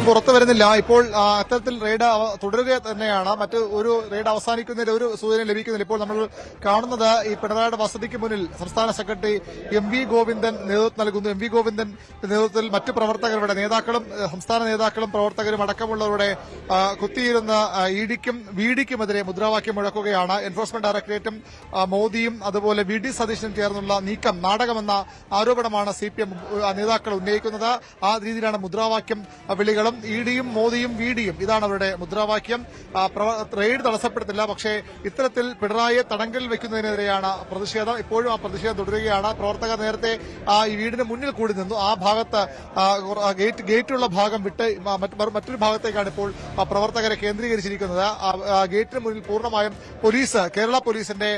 പുറത്തു വരുന്നില്ല. ഇപ്പോൾ അത്തരത്തിൽ റെയ്ഡ് തുടരുക തന്നെയാണ്. മറ്റ് ഒരു റെയ്ഡ് അവസാനിക്കുന്നതിന് ഒരു സൂചന ലഭിക്കുന്നില്ല. ഇപ്പോൾ നമ്മൾ കാണുന്നത് ഈ പിണറായിയുടെ വസതിക്ക് മുന്നിൽ സംസ്ഥാന സെക്രട്ടറി MV ഗോവിന്ദൻ നേതൃത്വം നൽകുന്നു. MV ഗോവിന്ദൻ നേതൃത്വത്തിൽ മറ്റ് പ്രവർത്തകരുടെ നേതാക്കളും സംസ്ഥാന നേതാക്കളും പ്രവർത്തകരും അടക്കമുള്ളവരുടെ കുത്തിയിരുന്ന ഇഡിക്കും VDക്കുമെതിരെ മുദ്രാവാക്യം മുഴക്കുകയാണ്. എൻഫോഴ്സ്മെന്റ് ഡയറക്ടറേറ്റും മോദിയും അതുപോലെ VD സതീശനും ചേർന്നുള്ള നീക്കം നാടകമെന്ന ആരോപണമാണ് CPM നേതാക്കൾ ഉന്നയിക്കുന്നത്. ആ രീതിയിലാണ് മുദ്രാവാക്യം വിളികളും. ഇഡിയും മോദിയും VDയും ഇതാണ് അവരുടെ മുദ്രാവാക്യം. റെയ്ഡ് തടസ്സപ്പെടുത്തില്ല, പക്ഷേ ഇത്തരത്തിൽ പിണറായിയെ തടങ്കലിൽ വെക്കുന്നതിനെതിരെയാണ് പ്രതിഷേധം. ഇപ്പോഴും ആ പ്രതിഷേധം തുടരുകയാണ്. പ്രവർത്തകർ നേരത്തെ ഈ വീടിന് മുന്നിൽ കൂടി നിന്നു. ആ ഭാഗത്ത് ഗേറ്റുള്ള ഭാഗം വിട്ട് മറ്റൊരു ഭാഗത്തേക്കാണ് ഇപ്പോൾ പ്രവർത്തകരെ കേന്ദ്രീകരിച്ചിരിക്കുന്നത്. ഗേറ്റിന് മുന്നിൽ പൂർണ്ണമായും പോലീസ്, കേരള പോലീസിന്റെ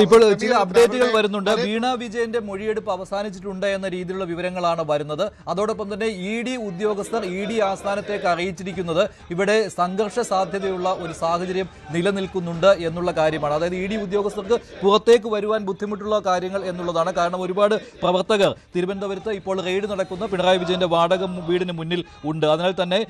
ഇപ്പോൾ ചില അപ്ഡേറ്റുകൾ വരുന്നുണ്ട്. വീണ വിജയന്റെ മൊഴിയെടുപ്പ് അവസാനിച്ചിട്ടുണ്ട് എന്ന രീതിയിലുള്ള വിവരങ്ങളാണ് വരുന്നത്. അതോടൊപ്പം തന്നെ ED ഉദ്യോഗസ്ഥർ ED ആസ്ഥാനത്തേക്ക് അറിയിച്ചിരിക്കുന്നത് ഇവിടെ സംഘർഷ സാധ്യതയുള്ള ഒരു സാഹചര്യം നിലനിൽക്കുന്നുണ്ട് എന്നുള്ള കാര്യമാണ്. അതായത് ED ഉദ്യോഗസ്ഥർക്ക് പുറത്തേക്ക് വരുവാൻ ബുദ്ധിമുട്ടുള്ള കാര്യങ്ങൾ എന്നുള്ളതാണ്. കാരണം ഒരുപാട് പ്രവർത്തകർ തിരുവനന്തപുരത്ത് ഇപ്പോൾ റെയ്ഡ് നടക്കുന്ന പിണറായി വിജയന്റെ വാടക വീടിന് മുന്നിൽ ഉണ്ട്. അതിനാൽ തന്നെ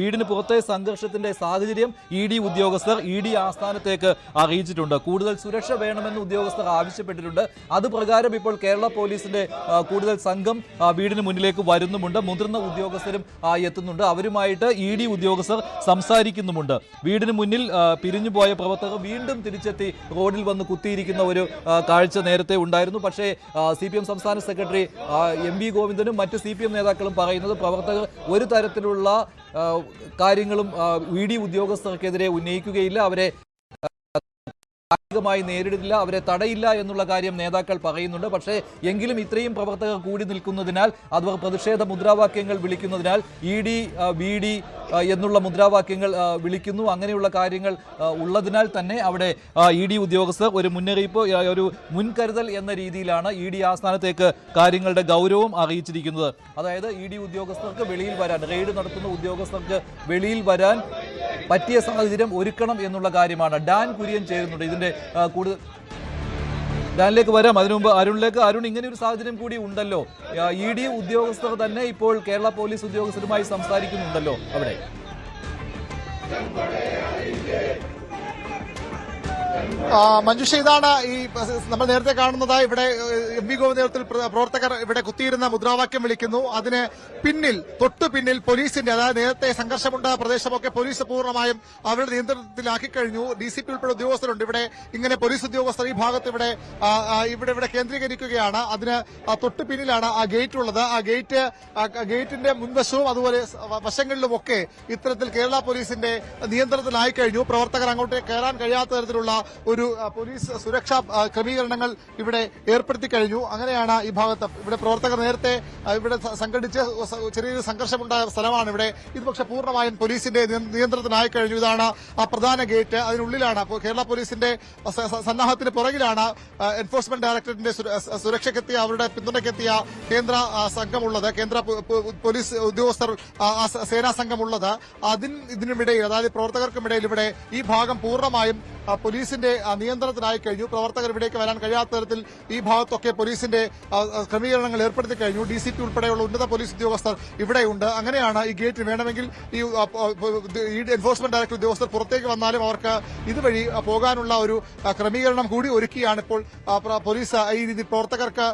വീടിന് പുറത്തെ സംഘർഷത്തിന്റെ സാഹചര്യം ED ഉദ്യോഗസ്ഥർ ED ആസ്ഥാനത്തേക്ക് അറിയിച്ചിട്ടുണ്ട്. കൂടുതൽ സുരക്ഷ വേണമെന്ന് ഉദ്യോഗസ്ഥർ ആവശ്യപ്പെട്ടിട്ടുണ്ട്. അത് പ്രകാരം ഇപ്പോൾ കേരള പോലീസിന്റെ കൂടുതൽ സംഘം വീടിന് മുന്നിലേക്ക് വരുന്നുമുണ്ട്. മുതിർന്ന ഉദ്യോഗസ്ഥരും എത്തുന്നുണ്ട്. അവരുമായിട്ട് ED ഉദ്യോഗസ്ഥർ സംസാരിക്കുന്നുമുണ്ട്. വീടിന് മുന്നിൽ പിരിഞ്ഞുപോയ പ്രവർത്തകർ വീണ്ടും തിരിച്ചെത്തി റോഡിൽ വന്ന് കുത്തിയിരിക്കുന്ന ഒരു കാഴ്ച നേരത്തെ ഉണ്ടായിരുന്നു. പക്ഷേ CPM സംസ്ഥാന സെക്രട്ടറി MV ഗോവിന്ദനും മറ്റ് CPM നേതാക്കളും പറയുന്നത് പ്രവർത്തകർ ഒരു തരത്തിലുള്ള കാര്യങ്ങളും ED ഉദ്യോഗസ്ഥർക്കെതിരെ ഉന്നയിക്കുകയില്ല, അവരെ മായി നേരിടില്ല, അവരെ തടയില്ല എന്നുള്ള കാര്യം നേതാക്കൾ പറയുന്നുണ്ട്. പക്ഷേ എങ്കിലും ഇത്രയും പ്രവർത്തകർ കൂടി നിൽക്കുന്നതിനാൽ അവർ പ്രതിഷേധ മുദ്രാവാക്യങ്ങൾ വിളിക്കുന്നതിനാൽ ED VD എന്നുള്ള മുദ്രാവാക്യങ്ങൾ വിളിക്കുന്നു. അങ്ങനെയുള്ള കാര്യങ്ങൾ ഉള്ളതിനാൽ തന്നെ അവിടെ ED ഉദ്യോഗസ്ഥർ ഒരു മുന്നറിയിപ്പ്, ഒരു മുൻകരുതൽ എന്ന രീതിയിലാണ് ED ആസ്ഥാനത്തേക്ക് കാര്യങ്ങളുടെ ഗൗരവം അറിയിച്ചിരിക്കുന്നത്. അതായത് ED ഉദ്യോഗസ്ഥർക്ക് വെളിയിൽ വരാൻ, റെയ്ഡ് നടത്തുന്ന ഉദ്യോഗസ്ഥർക്ക് വെളിയിൽ വരാൻ പറ്റിയ സാഹചര്യം ഒരുക്കണം എന്നുള്ള കാര്യമാണ്. ഡാൻ കുര്യൻ ചേരുന്നുണ്ട്. ഇതിന്റെ കൂടുതൽ ഡാനിലേക്ക് വരാം. അതിനു മുമ്പ് അരുൺ, ഇങ്ങനെ ഒരു സാഹചര്യം കൂടി ഉണ്ടല്ലോ. ED ഉദ്യോഗസ്ഥർ തന്നെ ഇപ്പോൾ കേരള പോലീസ് ഉദ്യോഗസ്ഥരുമായി സംസാരിക്കുന്നുണ്ടല്ലോ അവിടെ. മഞ്ജുഷ, ഇതാണ് ഈ നമ്മൾ നേരത്തെ കാണുന്നത്. ഇവിടെ MV ഗോവിന്ദത്തിൽ പ്രവർത്തകർ ഇവിടെ കുത്തിയിരുന്ന മുദ്രാവാക്യം വിളിക്കുന്നു. അതിന് പിന്നിൽ, തൊട്ടു പിന്നിൽ പോലീസിന്റെ, അതായത് നേരത്തെ സംഘർഷമുണ്ടായ പ്രദേശമൊക്കെ പോലീസ് പൂർണ്ണമായും അവരുടെ നിയന്ത്രണത്തിലാക്കി കഴിഞ്ഞു. DCP ഉൾപ്പെടെ ഉദ്യോഗസ്ഥരുണ്ട് ഇവിടെ. ഇങ്ങനെ പോലീസ് ഉദ്യോഗസ്ഥർ ഈ ഭാഗത്ത് ഇവിടെ കേന്ദ്രീകരിക്കുകയാണ്. അതിന് തൊട്ടു പിന്നിലാണ് ആ ഗേറ്റ് ഉള്ളത്. ആ ഗേറ്റിന്റെ മുൻവശവും അതുപോലെ വശങ്ങളിലുമൊക്കെ ഇത്തരത്തിൽ കേരള പോലീസിന്റെ നിയന്ത്രണത്തിലായി കഴിഞ്ഞു. പ്രവർത്തകർ അങ്ങോട്ട് കയറാൻ കഴിയാത്ത തരത്തിലുള്ള ഒരു പോലീസ് സുരക്ഷാ ക്രമീകരണങ്ങൾ ഇവിടെ ഏർപ്പെടുത്തി കഴിഞ്ഞു. അങ്ങനെയാണ് ഈ ഭാഗത്ത് ഇവിടെ പ്രവർത്തകർ നേരത്തെ ഇവിടെ സംഘടിച്ച് ചെറിയൊരു സംഘർഷമുണ്ടായ സ്ഥലമാണ് ഇവിടെ. ഇത് പക്ഷേ പൂർണ്ണമായും പോലീസിന്റെ നിയന്ത്രണത്തിനായി കഴിഞ്ഞു. ഇതാണ് ആ പ്രധാന ഗേറ്റ്. അതിനുള്ളിലാണ് കേരള പോലീസിന്റെ സന്നാഹത്തിന് പുറകിലാണ് എൻഫോഴ്സ്മെന്റ് ഡയറക്ടറേറ്റിന്റെ സുരക്ഷയ്ക്കെത്തിയ, അവരുടെ പിന്തുണയ്ക്കെത്തിയ കേന്ദ്ര സംഘമുള്ളത്, കേന്ദ്ര പോലീസ് ഉദ്യോഗസ്ഥർ, സേനാ സംഘമുള്ളത്. ഇതിനുമിടയിൽ, അതായത് പ്രവർത്തകർക്കുമിടയിൽ ഇവിടെ ഈ ഭാഗം പൂർണ്ണമായും പോലീസിന്റെ നിയന്ത്രണത്തിലായി കഴിഞ്ഞു. പ്രവർത്തകർ ഇവിടേക്ക് വരാൻ കഴിയാത്ത തരത്തിൽ ഈ ഭാഗത്തൊക്കെ പോലീസിന്റെ ക്രമീകരണങ്ങൾ ഏർപ്പെടുത്തി കഴിഞ്ഞു. DCP ഉൾപ്പെടെയുള്ള ഉന്നത പോലീസ് ഉദ്യോഗസ്ഥർ ഇവിടെയുണ്ട്. അങ്ങനെയാണ് ഈ ഗേറ്റ് വേണമെങ്കിൽ ഈ എൻഫോഴ്സ്മെന്റ് ഡയറക്ടർ ഉദ്യോഗസ്ഥർ പുറത്തേക്ക് വന്നാലും അവർക്ക് ഇതുവഴി പോകാനുള്ള ഒരു ക്രമീകരണം കൂടി ഒരുക്കിയാണ് ഇപ്പോൾ പോലീസ് ഈ രീതി പ്രവർത്തകർക്ക്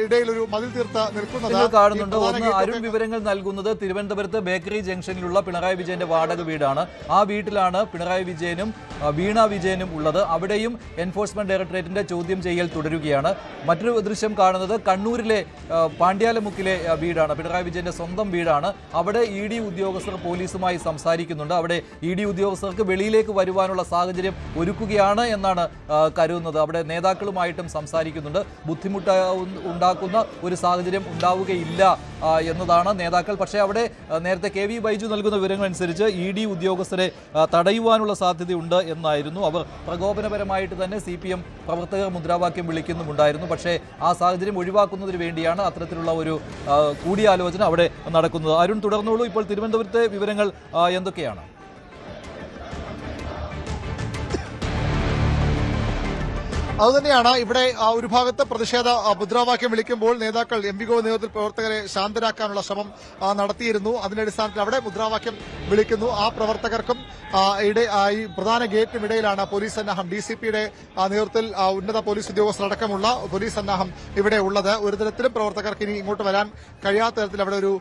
ഇടയിൽ ഒരു മതിൽ തീർത്ത് നിൽക്കുന്നത് കാണുന്നുണ്ട്. ഒന്ന് അരുൺ വിവരങ്ങൾ നൽകുന്നത് തിരുവനന്തപുരത്ത് ബേക്കറി ജംഗ്ഷനിലുള്ള പിണറായി വിജയന്റെ വാടക വീടാണ്. ആ വീട്ടിലാണ് പിണറായി വിജയനും വീണ വിജയനും ഉള്ളത്. അവിടെയും എൻഫോഴ്സ്മെന്റ് ഡയറക്ടറേറ്റിന്റെ ചോദ്യം ചെയ്യൽ തുടരുകയാണ്. മറ്റൊരു ദൃശ്യം കാണുന്നത് കണ്ണൂരിലെ പാണ്ഡ്യാലമുക്കിലെ വീടാണ്, പിണറായി വിജയന്റെ സ്വന്തം വീടാണ്. അവിടെ ED ഉദ്യോഗസ്ഥർ പോലീസുമായി സംസാരിക്കുന്നുണ്ട്. അവിടെ ED ഉദ്യോഗസ്ഥർക്ക് വെളിയിലേക്ക് വരുവാനുള്ള സാഹചര്യം ഒരുക്കുകയാണ് എന്നാണ് കരുതുന്നത്. അവിടെ നേതാക്കളുമായിട്ടും സംസാരിക്കുന്നുണ്ട്. ബുദ്ധിമുട്ട് ഉണ്ടാക്കുന്ന ഒരു സാഹചര്യം ഉണ്ടാവുകയില്ല എന്നതാണ് നേതാക്കൾ. പക്ഷേ അവിടെ നേരത്തെ KV ബൈജു നൽകുന്ന വിവരങ്ങൾ അനുസരിച്ച് ED ഉദ്യോഗസ്ഥരെ തടയുവാനുള്ള സാധ്യതയുണ്ട് എന്നായിരുന്നു. അവർ പ്രകോപനപരമായിട്ട് തന്നെ CPM പ്രവർത്തകർ മുദ്രാവാക്യം വിളിക്കുന്നുമുണ്ടായിരുന്നു. പക്ഷേ ആ സാഹചര്യം ഒഴിവാക്കുന്നതിന് വേണ്ടിയാണ് അത്തരത്തിലുള്ള ഒരു കൂടിയാലോചന അവിടെ നടക്കുന്നത്. അരുൺ, തുടർന്നോളൂ. ഇപ്പോൾ തിരുവനന്തപുരത്തെ വിവരങ്ങൾ എന്തൊക്കെയാണ്? അതുതന്നെയാണ് ഇവിടെ ഒരു ഭാഗത്ത് പ്രതിഷേധ മുദ്രാവാക്യം വിളിക്കുമ്പോൾ നേതാക്കൾ എം വി ഗോവിന്ദന്റെ നേതൃത്വത്തിൽ പ്രവർത്തകരെ ശാന്തരാക്കാനുള്ള ശ്രമം നടത്തിയിരുന്നു. അതിന്റെ അടിസ്ഥാനത്തിൽ അവിടെ മുദ്രാവാക്യം വിളിക്കുന്നു. ആ പ്രവർത്തകർക്കും ഈ പ്രധാന ഗേറ്റിനും ഇടയിലാണ് പോലീസ് സന്നാഹം, DCPയുടെ നേതൃത്വത്തിൽ ഉന്നത പോലീസ് ഉദ്യോഗസ്ഥരടക്കമുള്ള പോലീസ് സന്നാഹം ഇവിടെ ഉള്ളത്. ഒരു തരത്തിലും പ്രവർത്തകർക്ക് ഇനി ഇങ്ങോട്ട് വരാൻ കഴിയാത്ത തരത്തിൽ അവിടെ ഒരു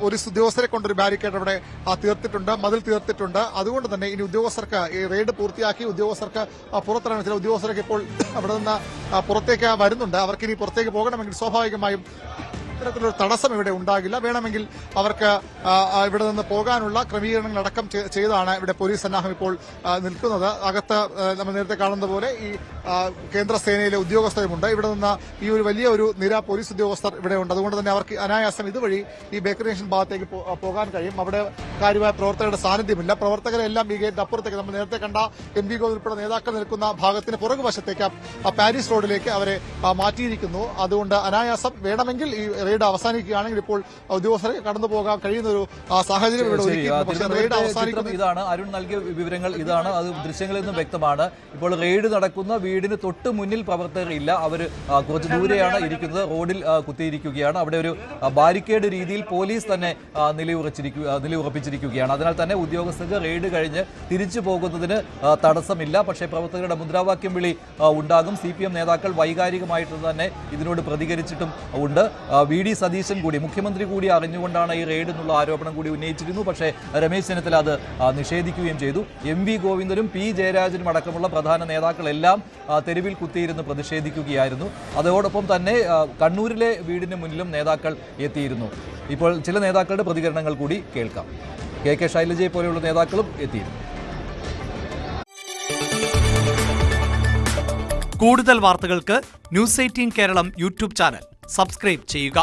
പോലീസ് ഉദ്യോഗസ്ഥരെ കൊണ്ടൊരു ബാരിക്കേഡ് അവിടെ തീർത്തിട്ടുണ്ട്, മതിൽ തീർത്തിട്ടുണ്ട്. അതുകൊണ്ട് തന്നെ ഇനി ഉദ്യോഗസ്ഥർക്ക് ഈ റെയ്ഡ് പൂർത്തിയാക്കി ഉദ്യോഗസ്ഥർക്ക് പുറത്തിറങ്ങാൻ ചില ഉദ്യോഗസ്ഥരൊക്കെ ഇപ്പോൾ അവിടെ നിന്ന് പുറത്തേക്ക് വരുന്നുണ്ട്. അവർക്ക് ഇനി പുറത്തേക്ക് പോകണമെങ്കിൽ സ്വാഭാവികമായും ഇത്തരത്തിലൊരു തടസ്സം ഇവിടെ ഉണ്ടാകില്ല. വേണമെങ്കിൽ അവർക്ക് ഇവിടെ നിന്ന് പോകാനുള്ള ക്രമീകരണങ്ങളടക്കം ചെയ്താണ് ഇവിടെ പോലീസ് സന്നാഹം ഇപ്പോൾ നിൽക്കുന്നത്. അകത്ത് നമ്മൾ നേരത്തെ കാണുന്ന പോലെ ഈ കേന്ദ്ര സേനയിലെ ഉദ്യോഗസ്ഥരുമുണ്ട്. ഇവിടെ നിന്ന് ഈ ഒരു വലിയ ഒരു നിര പോലീസ് ഉദ്യോഗസ്ഥർ ഇവിടെ ഉണ്ട്. അതുകൊണ്ട് തന്നെ അവർക്ക് അനായാസം ഇതുവഴി ഈ ബേക്കറി ജംഗ്ഷൻ ഭാഗത്തേക്ക് പോകാൻ കഴിയും. അവിടെ കാര്യമായ പ്രവർത്തകരുടെ സാന്നിധ്യമില്ല. പ്രവർത്തകരെല്ലാം ഈ ഗേറ്റിന് അപ്പുറത്തേക്ക് നമ്മൾ നേരത്തെ കണ്ട എം വി ഗോവിന്ദൻ ഉൾപ്പെടെ നേതാക്കൾ നിൽക്കുന്ന ഭാഗത്തിന് പുറകുവശത്തേക്ക് പാരീസ് റോഡിലേക്ക് അവരെ മാറ്റിയിരിക്കുന്നു. അതുകൊണ്ട് അനായാസം വേണമെങ്കിൽ ഈ റെയ്ഡ് അവസാനിക്കുകയാണെങ്കിൽ ഇപ്പോൾ ഉദ്യോഗസ്ഥരെ കടന്നു പോകാൻ കഴിയുന്ന ഒരു സാഹചര്യം ഇവിടെ ഒരുക്കിയിട്ടുണ്ട്. ഇതാണ് അരുൺ നൽകിയ വിവരങ്ങൾ, ഇതാണ് അത് ദൃശ്യങ്ങളിൽ നിന്നും വ്യക്തമാണ്. ഇപ്പോൾ റെയ്ഡ് നടക്കുന്ന വീടിന് തൊട്ട് മുന്നിൽ പ്രവർത്തകർ ഇല്ല, അവർ കുറച്ച് ദൂരെയാണ് ഇരിക്കുന്നത്, റോഡിൽ കുത്തിയിരിക്കുകയാണ്. അവിടെ ഒരു ബാരിക്കേഡ് രീതിയിൽ പോലീസ് തന്നെ നിലയുറപ്പിച്ചിരിക്കുകയാണ്. അതിനാൽ തന്നെ ഉദ്യോഗസ്ഥർക്ക് റെയ്ഡ് കഴിഞ്ഞ് തിരിച്ചു പോകുന്നതിന് തടസ്സമില്ല. പക്ഷേ പ്രവർത്തകരുടെ മുദ്രാവാക്യം വിളി ഉണ്ടാകും. CPM നേതാക്കൾ വൈകാരികമായിട്ട് തന്നെ ഇതിനോട് പ്രതികരിച്ചിട്ടും ഉണ്ട്. VD സതീശൻ കൂടി, മുഖ്യമന്ത്രി കൂടി അറിഞ്ഞുകൊണ്ടാണ് ഈ റെയ്ഡ് എന്നുള്ള ആരോപണം കൂടി ഉന്നയിച്ചിരുന്നു. പക്ഷേ രമേശ് ചെന്നിത്തല അത് നിഷേധിക്കുകയും ചെയ്തു. MV ഗോവിന്ദനും P ജയരാജനും അടക്കമുള്ള പ്രധാന നേതാക്കളെല്ലാം തെരുവിൽ കുത്തിയിരുന്ന് പ്രതിഷേധിക്കുകയായിരുന്നു. അതോടൊപ്പം തന്നെ കണ്ണൂരിലെ വീടിന് മുന്നിലും നേതാക്കൾ എത്തിയിരുന്നു. ഇപ്പോൾ ചില നേതാക്കളുടെ പ്രതികരണങ്ങൾ കൂടി കേൾക്കാം. KK ശൈലജയെ പോലെയുള്ള നേതാക്കളും എത്തിയിരുന്നു. കൂടുതൽ വാർത്തകൾക്ക് News 18 Keralam YouTube channel subscribe ചെയ്യുക.